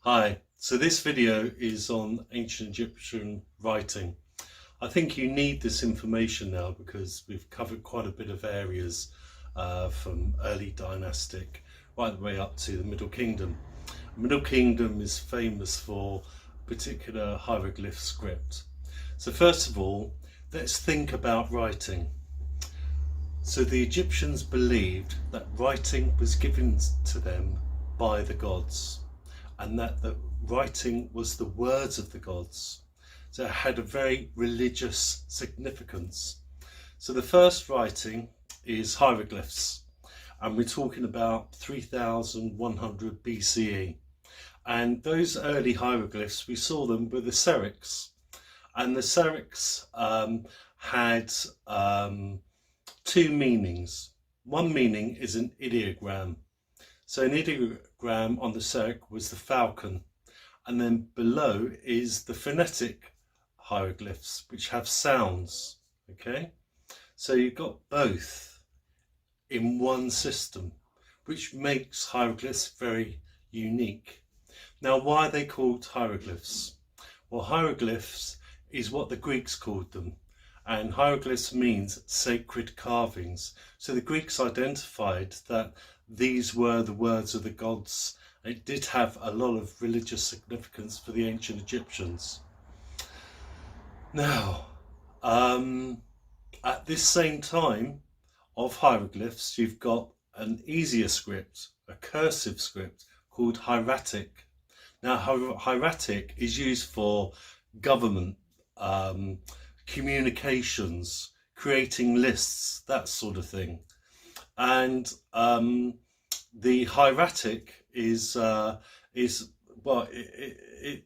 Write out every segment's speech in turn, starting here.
Hi, so this video is on ancient Egyptian writing. I think you need this information now because we've covered quite a bit of areas from early dynastic right the way up to the Middle Kingdom. The Middle Kingdom is famous for a particular hieroglyph script. So first of all, let's think about writing. So the Egyptians believed that writing was given to them by the gods, and that the writing was the words of the gods. So it had a very religious significance. So the first writing is hieroglyphs, and we're talking about 3100 BCE. And those early hieroglyphs, we saw them with the serics, and the serics had two meanings. One meaning is an ideogram. So an ideogram on the seric was the falcon, and then below is the phonetic hieroglyphs, which have sounds. Okay, so you've got both in one system, which makes hieroglyphs very unique. Now, why are they called hieroglyphs? Well, hieroglyphs is what the Greeks called them, and hieroglyphs means sacred carvings. So the Greeks identified that these were the words of the gods. It did have a lot of religious significance for the ancient Egyptians. Now, at this same time of hieroglyphs, you've got an easier script, a cursive script called hieratic. Now, hieratic is used for government, communications, creating lists, that sort of thing. And the hieratic is well, it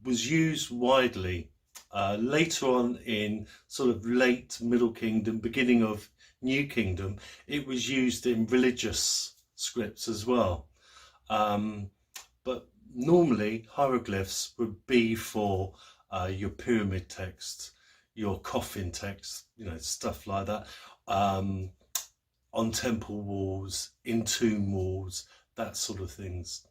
was used widely later on in sort of late Middle Kingdom, beginning of New Kingdom. It was used in religious scripts as well, but normally hieroglyphs would be for your pyramid text, your coffin text, stuff like that, on temple walls, in tomb walls, that sort of things.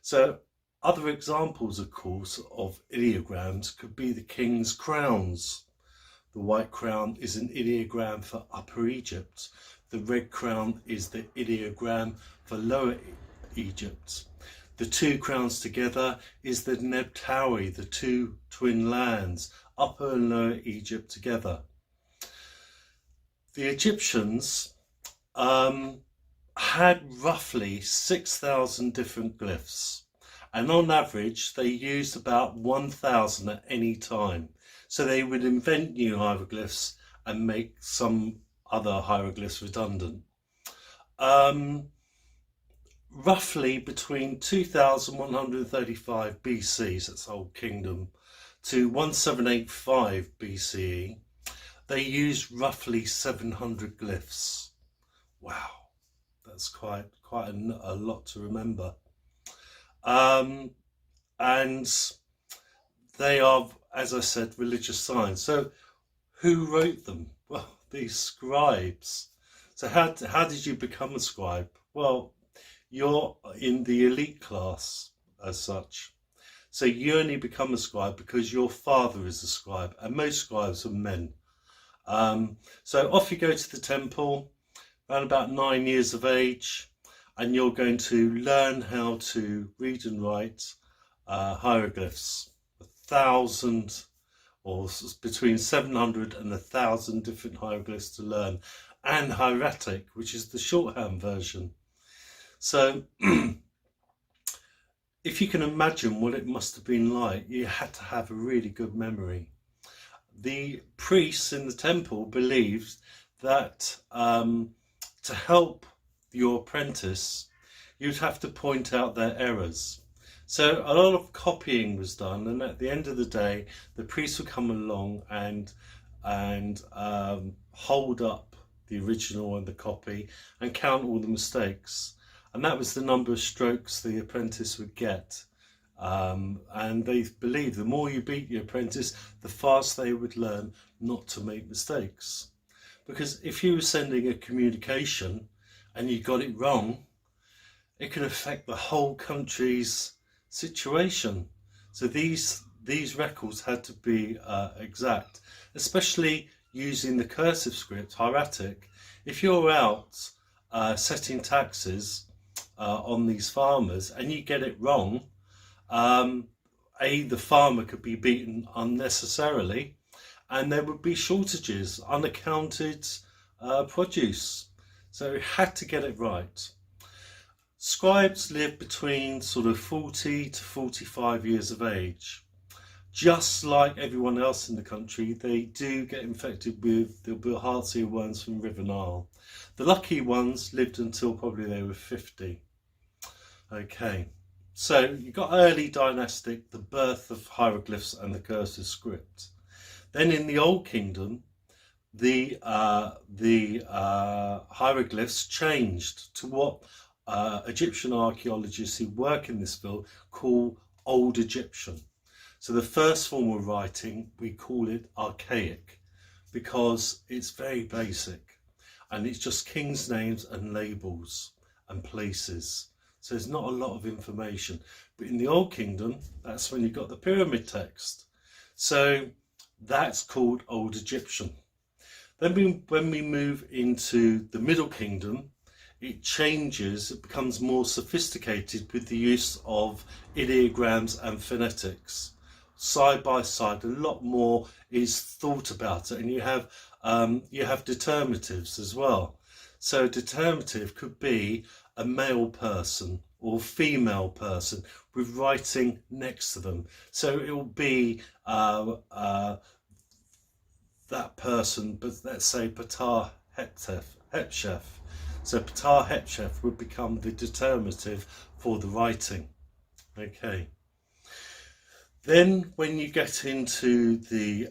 So other examples, of course, of ideograms could be the king's crowns. The white crown is an ideogram for Upper Egypt. The red crown is the ideogram for Lower Egypt. The two crowns together is the Nebtawi, the two twin lands, Upper and Lower Egypt together. The Egyptians had roughly 6,000 different glyphs, and on average they used about 1,000 at any time. So they would invent new hieroglyphs and make some other hieroglyphs redundant. Roughly between 2135 BC, so that's Old Kingdom, to 1785 BCE, they used roughly 700 glyphs. Wow, that's quite a lot to remember. And they are, as I said, religious signs. So who wrote them? Well, these scribes. So how did you become a scribe? Well, you're in the elite class as such. So you only become a scribe because your father is a scribe, and most scribes are men. So off you go to the temple, around about 9 years of age, and you're going to learn how to read and write hieroglyphs. 1,000 or between 700 and 1,000 different hieroglyphs to learn, and hieratic, which is the shorthand version. So if you can imagine what it must have been like, you had to have a really good memory. The priests in the temple believed that to help your apprentice, you'd have to point out their errors. So a lot of copying was done, and at the end of the day, the priest would come along and hold up the original and the copy and count all the mistakes. And that was the number of strokes the apprentice would get. And they believed the more you beat your apprentice, the faster they would learn not to make mistakes. Because if you were sending a communication and you got it wrong, it could affect the whole country's situation. So these records had to be exact, especially using the cursive script, Hieratic. If you're out setting taxes on these farmers and you get it wrong, the farmer could be beaten unnecessarily, and there would be shortages, unaccounted produce. So it had to get it right. Scribes live between sort of 40 to 45 years of age. Just like everyone else in the country, they do get infected with the Bilharzia worms from River Nile. The lucky ones lived until probably they were 50. Okay, so you've got early dynastic, the birth of hieroglyphs and the cursive script. Then in the Old Kingdom, the hieroglyphs changed to what Egyptian archaeologists who work in this field call Old Egyptian. So the first form of writing, we call it archaic because it's very basic and it's just kings' names and labels and places. So there's not a lot of information. But in the Old Kingdom, that's when you've got the pyramid text. So that's called Old Egyptian. Then when we move into the Middle Kingdom, it changes, it becomes more sophisticated with the use of ideograms and phonetics. Side by side, a lot more is thought about it, and you have determinatives as well. So a determinative could be a male person or female person with writing next to them. So it will be that person, but let's say Ptah Hepshef. So Ptah Hepshef would become the determinative for the writing. Okay. Then when you get into the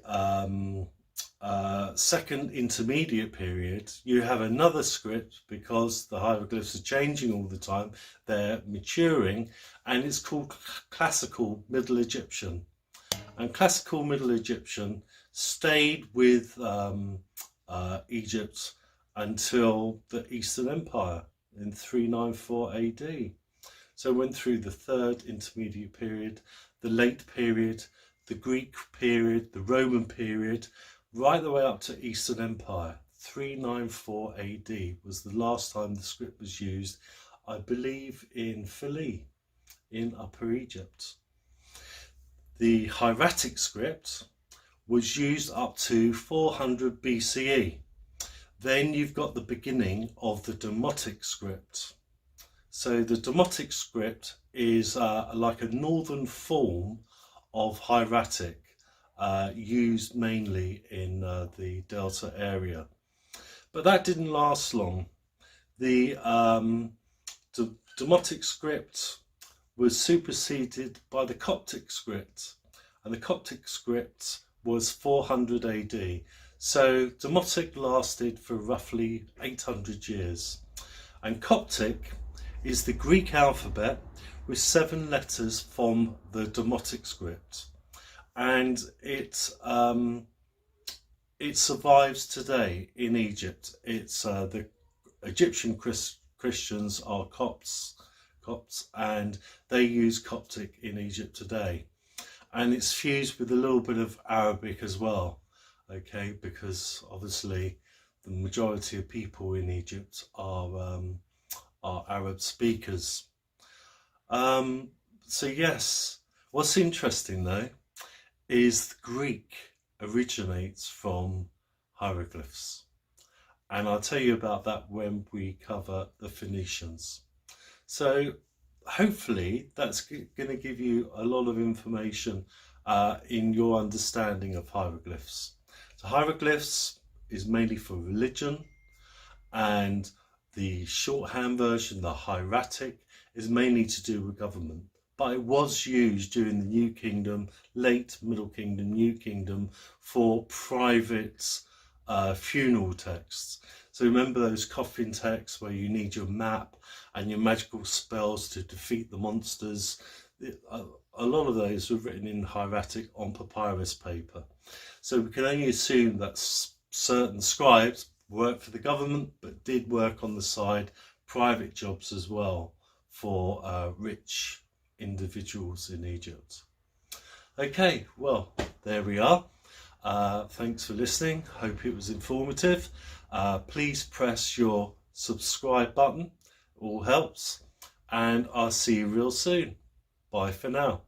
second intermediate period, you have another script because the hieroglyphs are changing all the time. They're maturing, and it's called Classical Middle Egyptian. And Classical Middle Egyptian stayed with Egypt until the Eastern Empire in 394 AD. So it went through the third intermediate period, the late period, the Greek period, the Roman period, right the way up to Eastern Empire. 394 AD was the last time the script was used, I believe in Philae, in Upper Egypt. The Hieratic script was used up to 400 BCE. Then you've got the beginning of the Demotic script. So the Demotic script is like a northern form of Hieratic, used mainly in the Delta area. But that didn't last long. The Demotic script was superseded by the Coptic script, and the Coptic script was 400 AD. So Demotic lasted for roughly 800 years. And Coptic is the Greek alphabet with 7 letters from the Demotic script. And it survives today in Egypt. It's the Egyptian Christians are Copts, and they use Coptic in Egypt today. And it's fused with a little bit of Arabic as well. Okay, because obviously the majority of people in Egypt are Arab speakers. So yes, what's interesting though is the Greek originates from hieroglyphs, and I'll tell you about that when we cover the Phoenicians. So hopefully that's going to give you a lot of information in your understanding of hieroglyphs. So hieroglyphs is mainly for religion, and the shorthand version, the hieratic, is mainly to do with government. But it was used during the New Kingdom, late Middle Kingdom, New Kingdom, for private funeral texts. So remember those coffin texts where you need your map and your magical spells to defeat the monsters? A lot of those were written in hieratic on papyrus paper. So we can only assume that certain scribes worked for the government, but did work on the side, private jobs as well, for rich individuals in Egypt. Okay, well, there we are. Thanks for listening. Hope it was informative. Please press your subscribe button. All helps. And I'll see you real soon. Bye for now.